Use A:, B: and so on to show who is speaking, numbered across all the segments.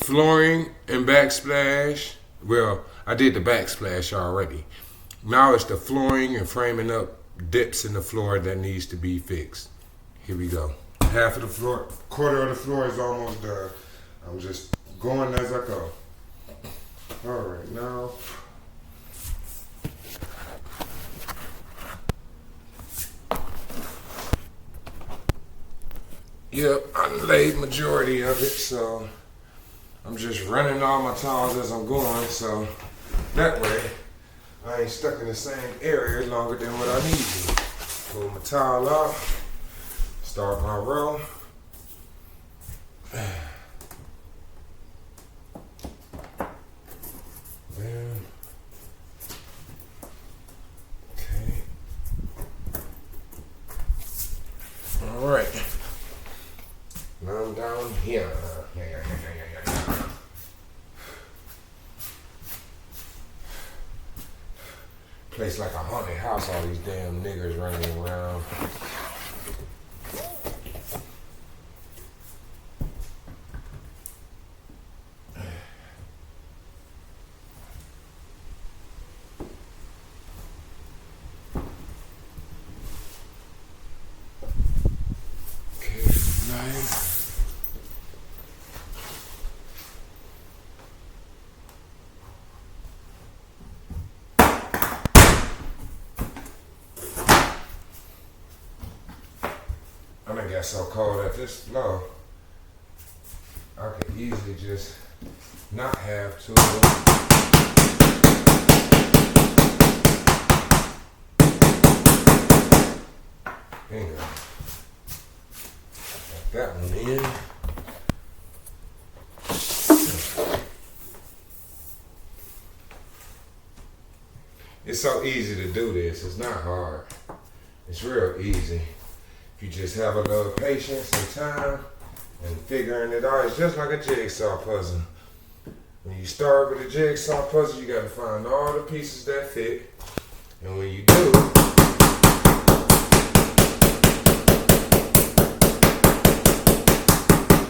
A: flooring and backsplash. Well, I did the backsplash already. Now it's the flooring and framing up dips in the floor that needs to be fixed. Here we go. Half of the floor, quarter of the floor is almost done. I'm just going as I go. All right, now. Yep, I laid majority of it, so I'm just running all my tiles as I'm going, so that way I ain't stuck in the same area longer than what I need to. Pull my tile out, start my row. Then, okay. All right. Now I'm down here. Place like a haunted house, all these damn niggers running around. Okay, nice. I done got so cold at this flow, I could easily just not have to. Bingo. Got that one in. It's so easy to do this. It's not hard. It's real easy. If you just have a little patience and time and figuring it out, it's just like a jigsaw puzzle. When you start with a jigsaw puzzle, you got to find all the pieces that fit. And when you do,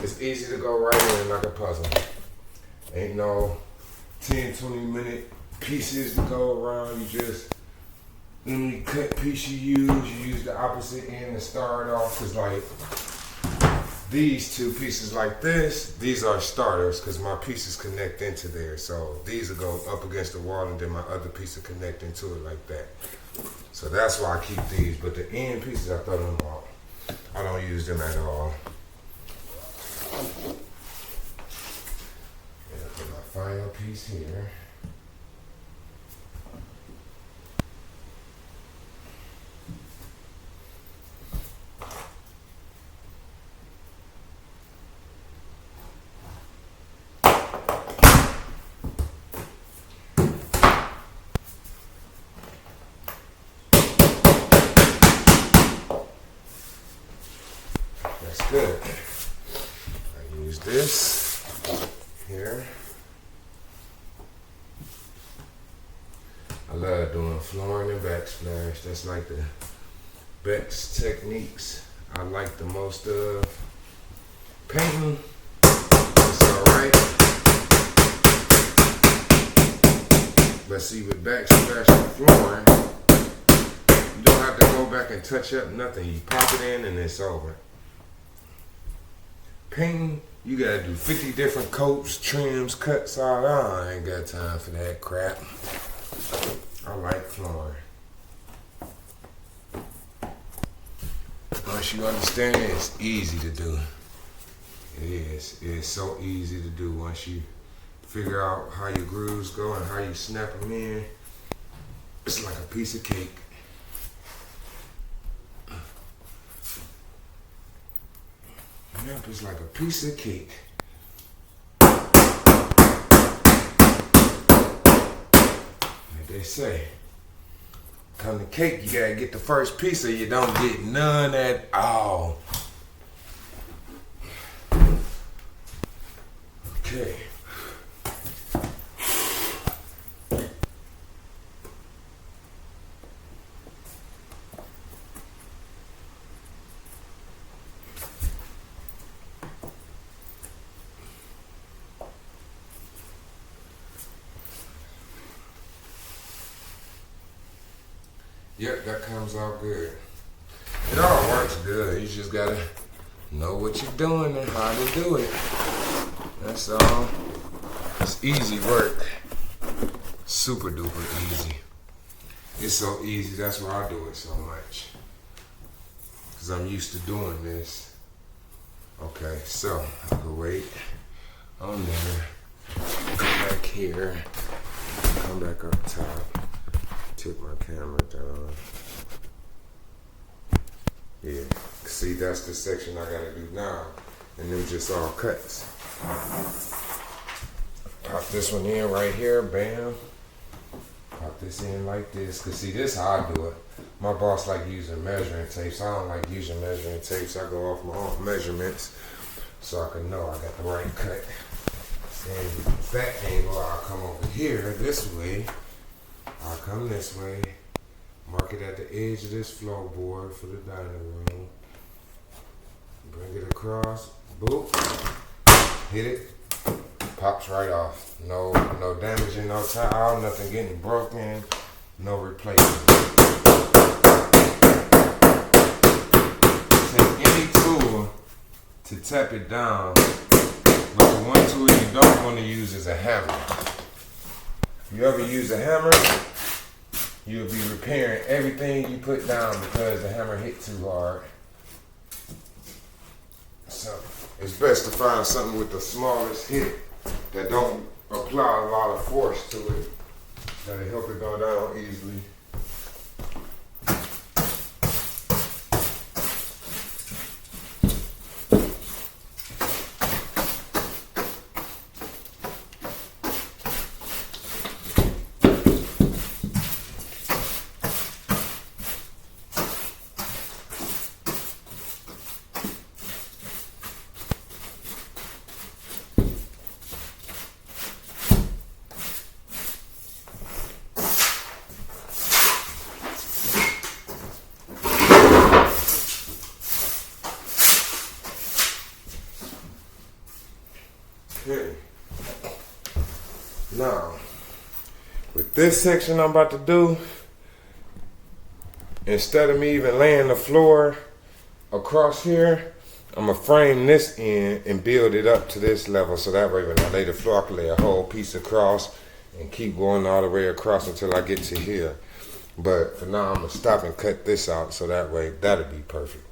A: it's easy to go right in like a puzzle. Ain't no 10, 20-minute pieces to go around. You just, any cut piece you use the opposite end to start off. Cause like these two pieces like this, these are starters because my pieces connect into there. So these will go up against the wall and then my other piece will connect into it like that. So that's why I keep these. But the end pieces, I throw them out. I don't use them at all. And I put my final piece here. That's good. I use this here. I love doing flooring and backsplash. That's like the best techniques I like the most of. Painting, it's alright. But see, with backsplash and flooring, you don't have to go back and touch up nothing. You pop it in and it's over. Painting, you gotta do 50 different coats, trims, cuts, all that. I ain't got time for that crap. I like flooring. Once you understand it, it's easy to do. It is. It is so easy to do once you figure out how your grooves go and how you snap them in. It's like a piece of cake. Yep, it's like a piece of cake. Like they say, come to cake, you gotta get the first piece or you don't get none at all. Okay. Yep, that comes out good. It all works good. You just gotta know what you're doing and how to do it. That's all. It's easy work. Super duper easy. It's so easy, that's why I do it so much. Cause I'm used to doing this. Okay, so I can wait on there. Come back here. Come back up top. Tip my camera down. Yeah, see that's the section I gotta do now. And them just all cuts. Pop this one in right here, bam. Pop this in like this. Cause see this how I do it. My boss like using measuring tapes. I don't like using measuring tapes. I go off my own measurements so I can know I got the right cut. And that angle, I'll come over here this way. I'll come this way. Mark it at the edge of this floorboard for the dining room. Bring it across. Boop. Hit it. Pops right off. No damaging, no tile, nothing getting broken, no replacement. Take any tool to tap it down, but the one tool you don't want to use is a hammer. If you ever use a hammer, you'll be repairing everything you put down because the hammer hit too hard. So it's best to find something with the smallest hit that don't apply a lot of force to it. That'll help it go down easily. Okay. Now, with this section I'm about to do, instead of me even laying the floor across here, I'm gonna frame this in and build it up to this level so that way when I lay the floor, I can lay a whole piece across and keep going all the way across until I get to here. But for now, I'm gonna stop and cut this out so that way that'll be perfect.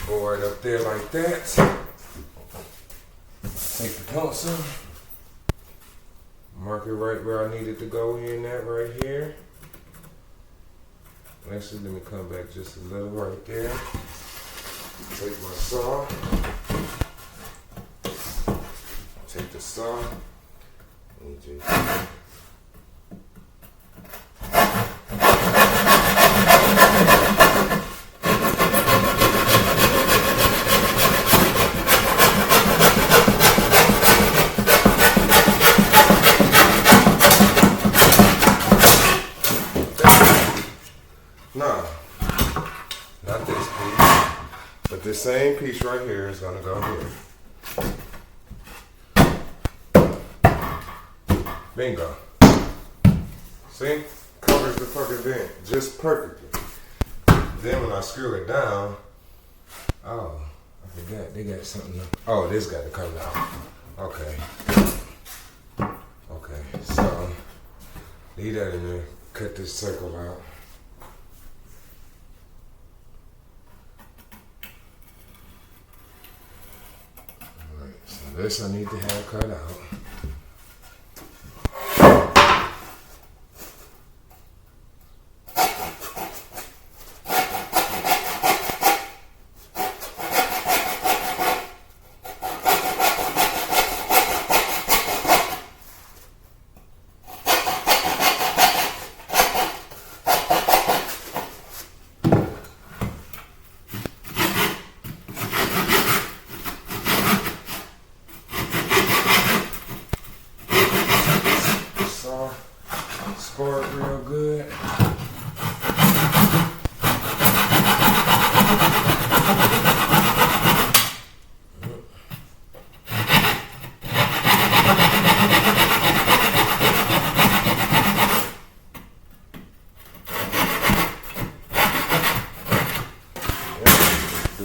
A: Board up there like that. Take the pencil, mark it right where I need it to go in that right here. Actually, let me come back just a little right there. Take my saw. Take the saw. And just no, not this piece, but this same piece right here is gonna go here. Bingo. See? Covers the fucking vent just perfectly. Then when I screw it down, oh, I forgot, they got something. Oh, this got to come out. Okay. Okay, so leave that in there. Cut this circle out. This I need to have cut out.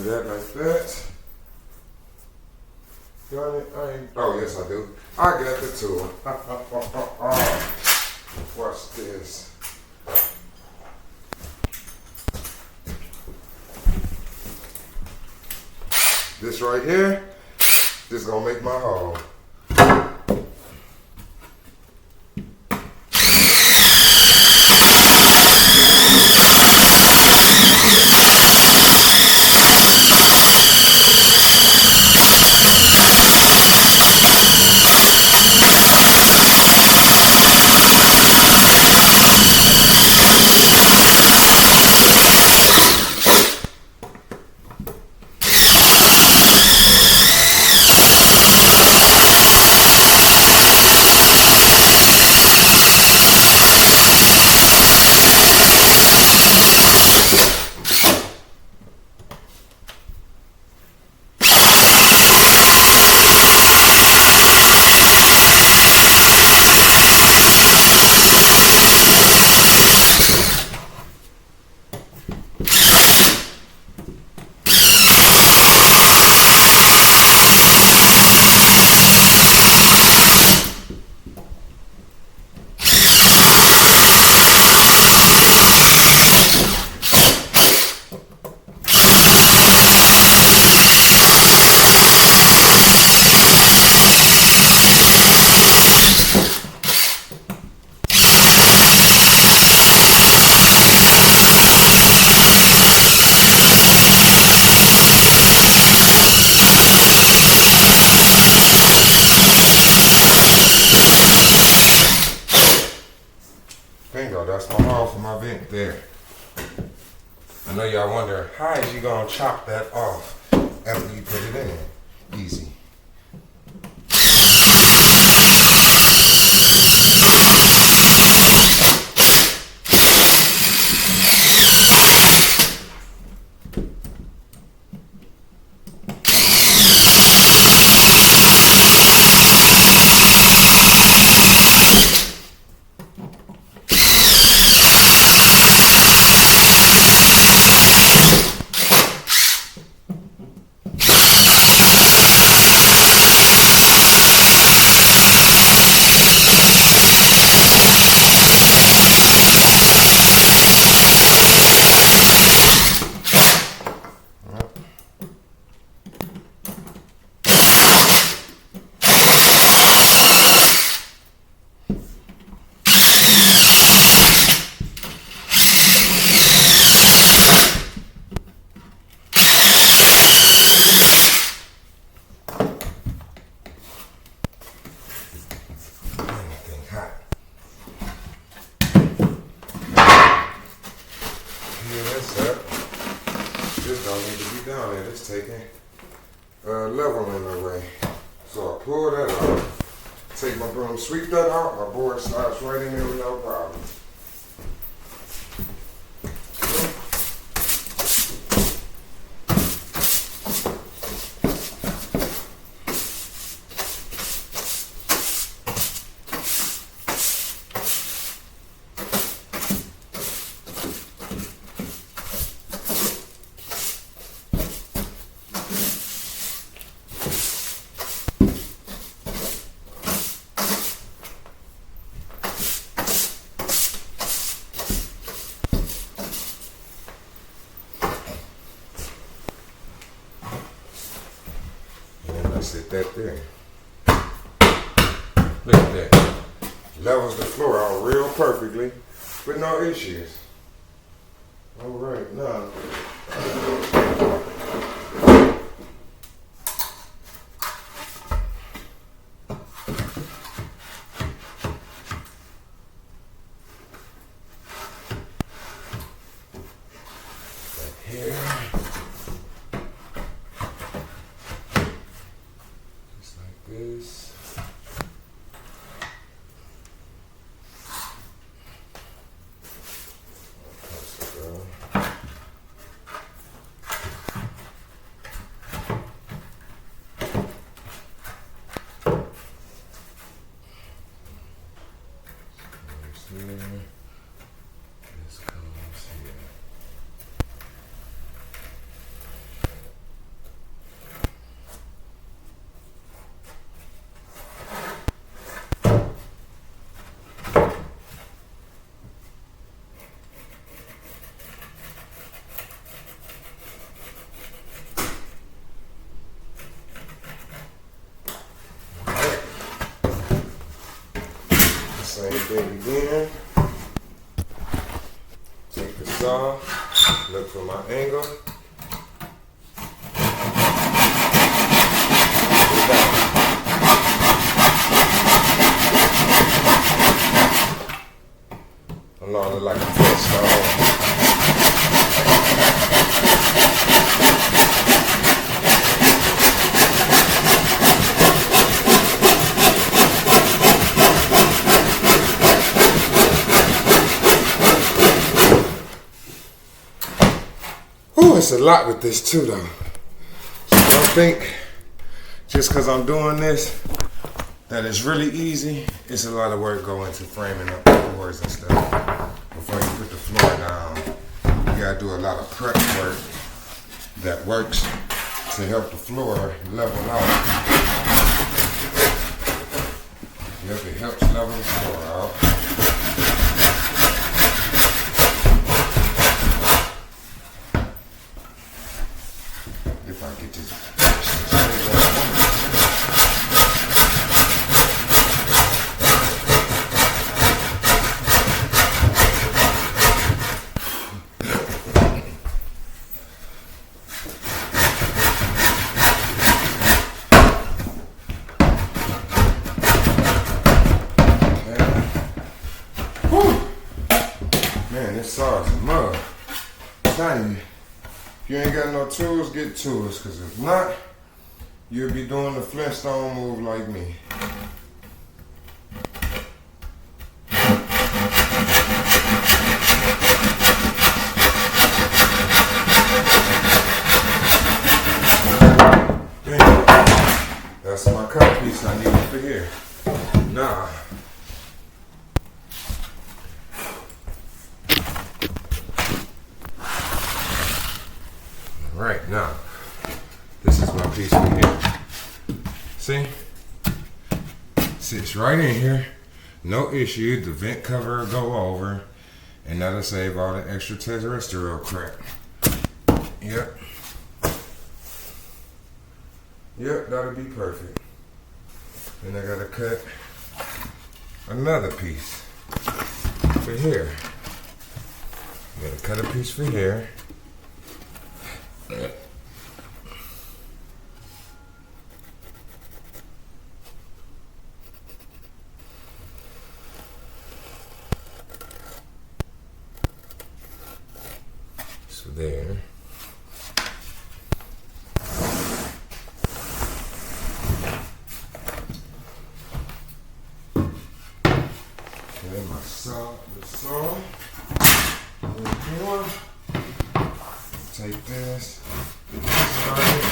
A: that like that. Got it? Oh, yes, I do. I got the tool. Watch this. This right here, this gonna make my hole. Bingo, that's my hole for my vent there. I know y'all wonder, how is you gonna chop that off after you put it in? Easy. This don't need to be down there. It's taking leveling away. So I pull that out, take my broom, sweep that out, my board slides right in there with no problem. Sit that there. Look at that. Levels the floor out real perfectly with no issues. All right, now. Here. This. thing again. Take the saw, look for my angle. I'm not look like a test stone. It's a lot with this too though. So don't think just because I'm doing this that it's really easy. It's a lot of work going into framing up the floors and stuff. Before you put the floor down, you gotta do a lot of prep work that works to help the floor level out. Yep, it helps level the floor out. If I get this. Man, this saw is a mug. Tiny. If you ain't got no tools, get tools, because if not, you'll be doing the Flintstone move like me. That's my cut piece I need for here. Nah. Right now, this is my piece right here. See? Sits right in here. No issue. The vent cover will go over, and that'll save all the extraterrestrial crap. Yep. Yep, that'll be perfect. And I gotta cut another piece for here. Gotta cut a piece for here. So there. And my saw, the saw. Take this. Get this started.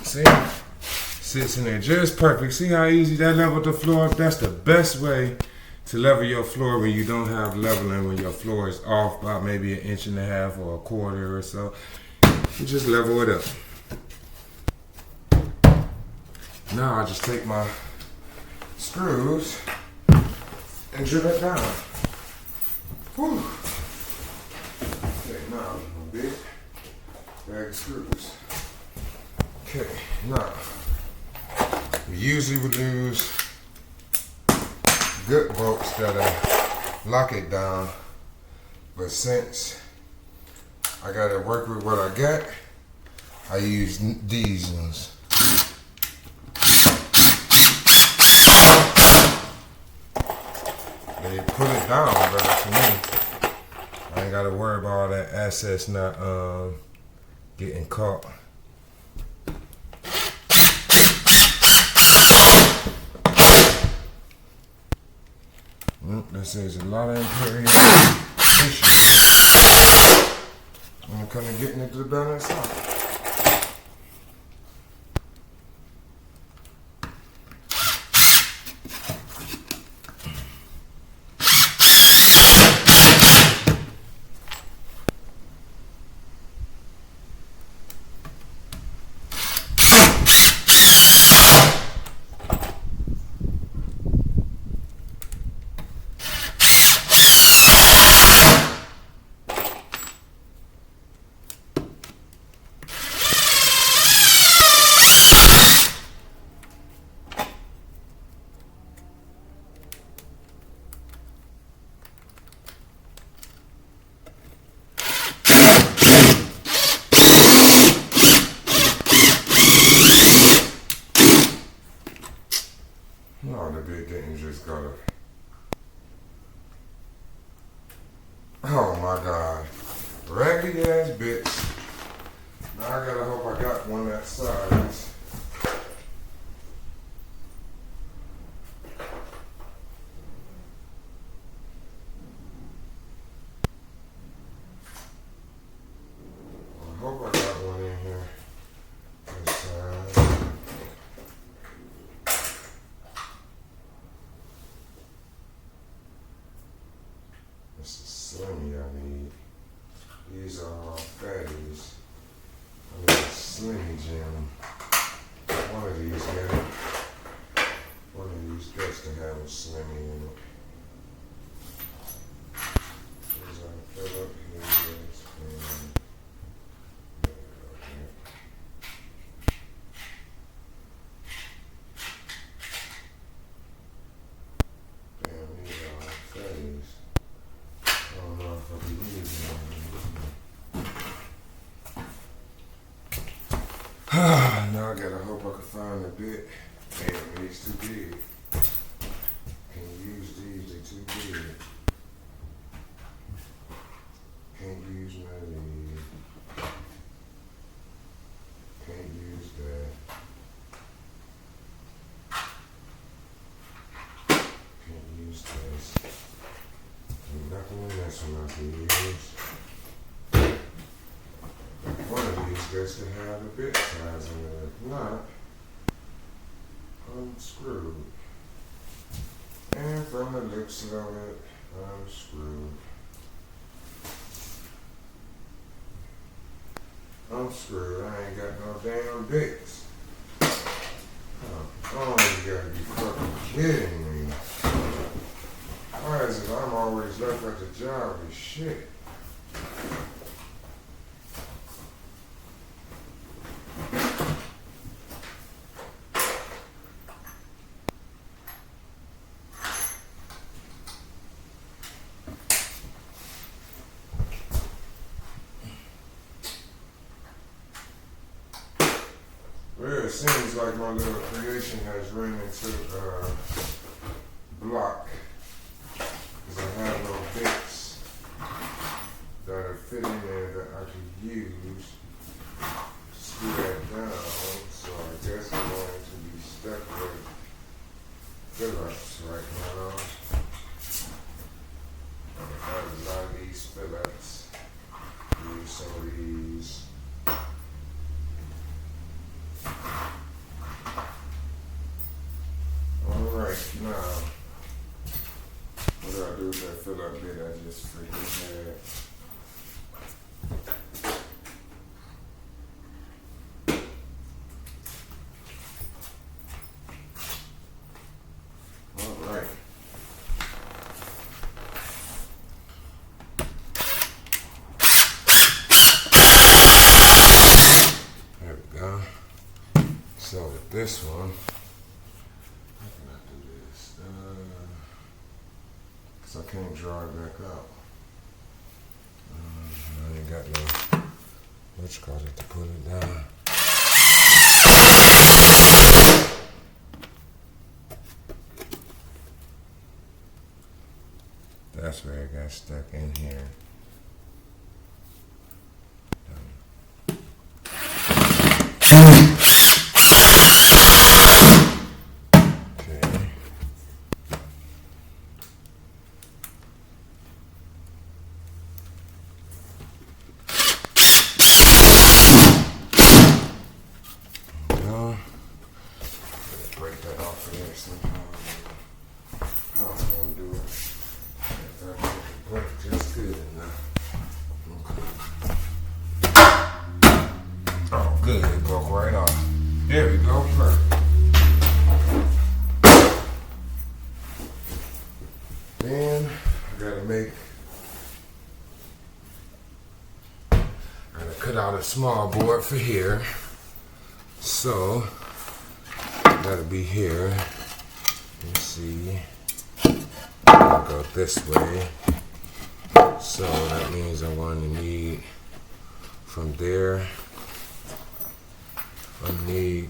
A: See? Sits in there just perfect. See how easy that leveled the floor? That's the best way to level your floor when you don't have leveling, when your floor is off by maybe 1.5 inches or a quarter or so. You just level it up. Now I just take my screws and drill it down. Whew. Okay, now a big bag of screws. Okay, now we usually would use good bolts that'll lock it down, but since I gotta work with what I got, I use these ones. They pull it down better to me. I ain't gotta worry about all that access not getting caught. That says a lot of imperial issues. I'm kind of getting into the balance out. No, the big didn't just got a. Oh my god. Raggedy ass bitch. Now I gotta hope I got one that size. I hope I got one in here. This size. This is Slimmy I need. These are all fatties. I need a Slimmy Jim. One of these guts can have a Slimmy in it. These are fill up here. Damn, these are all fatties. I don't know if I'll be using them. Now I gotta hope I can find a bit. Damn, these too big. Can't use these, they too big. Can't use none of these. Can't use that. Can't use this. There's nothing in this one I can use. One of these guys can have a bit size in it. If not, I'm screwed. And from the looks of it, I'm screwed. I'm screwed. I ain't got no damn bits. Oh, you gotta be fucking kidding me. Why is it I'm always left at the job with shit? Well, it seems like my little creation has run into block because I have no bits that are fit in there that I could use to screw that down. So I guess I'm going to be stuck with Phillips right now. I have a lot of these Phillips. Use some of these. Alright, now, what do I do with that fill up bit I just freaking had? Alright. There we go. So with this one, I can't draw it back out. I ain't got no much cause it to pull it down. That's where it got stuck in here. good. It broke right off. There we go. Perfect. Then I gotta cut out a small board for here. So that'll be here. Let's see. I'll go this way. So that means I'm going to need from there. I need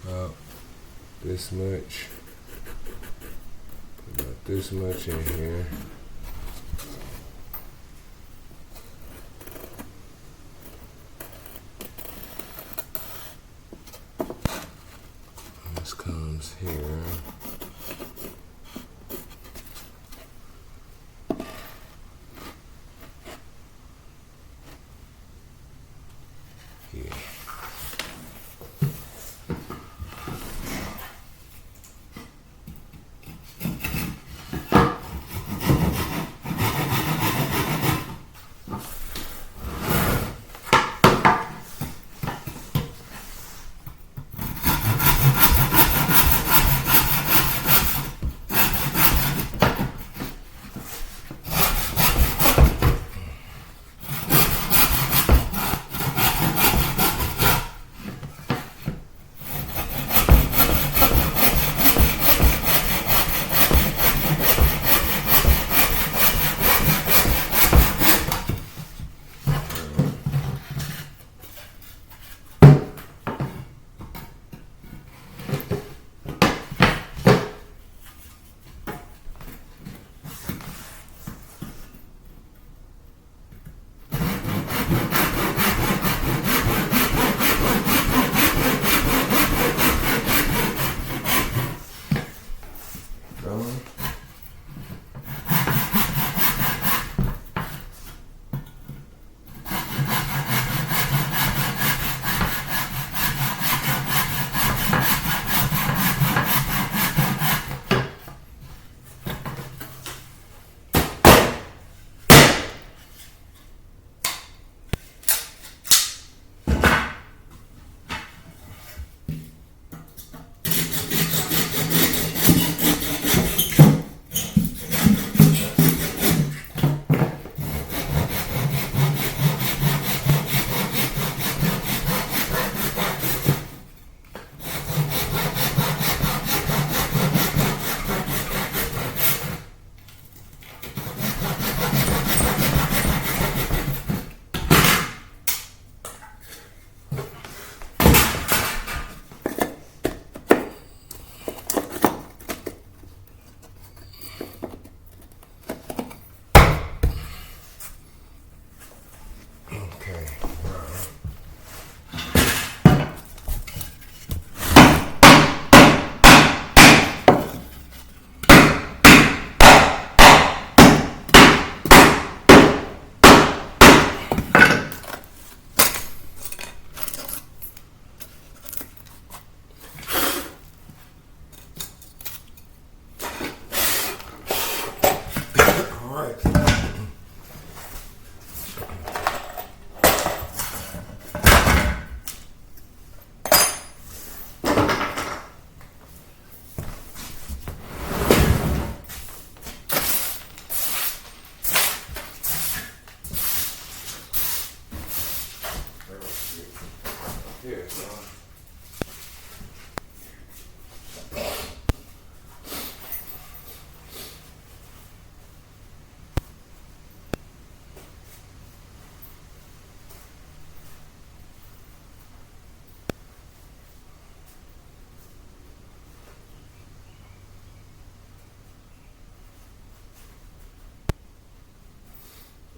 A: about this much. About this much in here. This comes here. Here.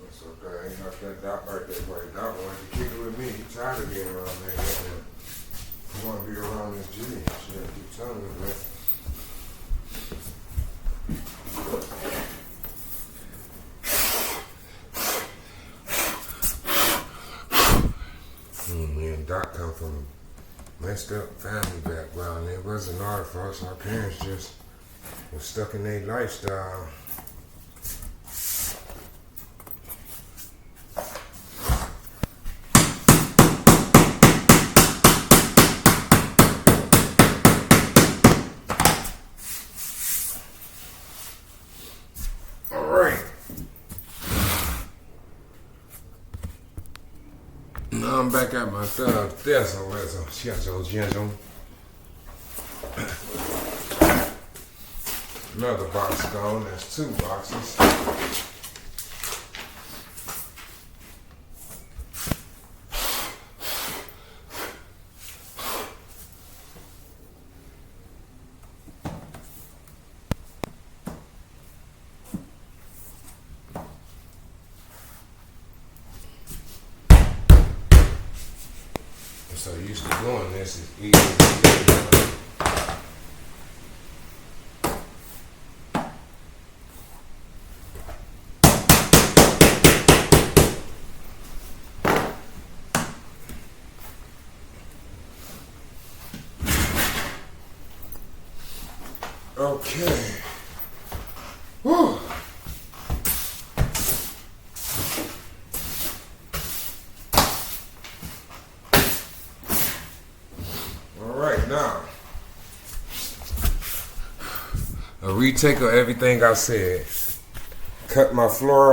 A: It's okay. I ain't got that dot right there. Right, Dot wanted to kick it with me. He tired of being around there. He want to be around this G. Shit, I keep telling him, man. Me and Dot come from a messed up family background. It wasn't hard for us. Our parents just were stuck in their lifestyle. Now I'm back at my desk over so she got your gentle. Another box gone. That's 2 boxes. So used to doing this is easy to do. Okay. Whew. Alright, now a retake of everything I said. Cut my floor